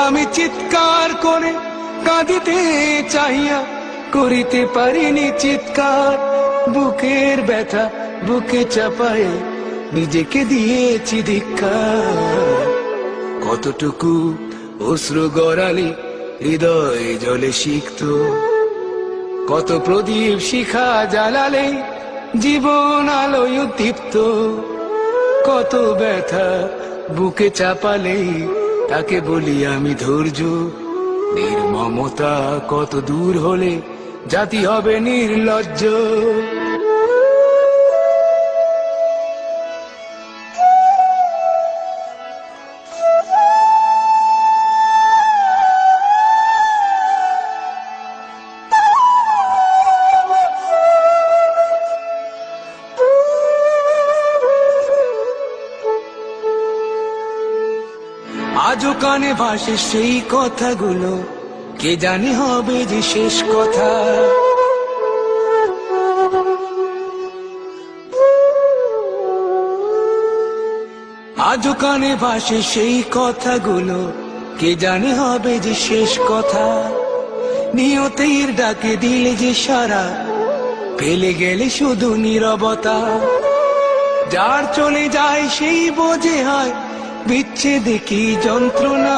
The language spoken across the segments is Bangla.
আমি চিৎকার করে কাঁদিতে চাহিয়া করিতে পারিনি চিৎকার। বুকের ব্যথা বুকে চাপায়ে নিজেকে দিয়েছি ধিক্কার। কতটুকু অশ্রু গড়ালি হৃদয় জলে সিক্ত, কত প্রদীপ শিখা জ্বালালে জীবন আলোয় উদ্দীপ্ত। কত ব্যথা বুকে চাপালে তাকে বলি আমি ধৈর্য। নির্মমতা কত দূর হলে জাতি হবে নির্লজ্জ। আজও কানে ভাসে সেই কথাগুলো, কে জানি হবে যে শেষ কথা। আজও কানে ভাসে সেই কথাগুলো, কে জানি হবে যে শেষ কথা। নিয়তির ডাকে দিলে যে সারা, ফেলে গেলে শুধু নীরবতা। যার চলে যায় সেই বোঝে হয় বিচ্ছেদে কি যন্ত্রণা।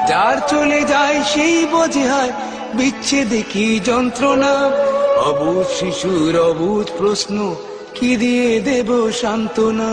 যার চলে যায় সেই বোঝে হয় বিচ্ছেদে কি যন্ত্রণা। অবুঝ শিশুর অবুঝ প্রশ্ন, কি দিয়ে দেব সান্ত্বনা।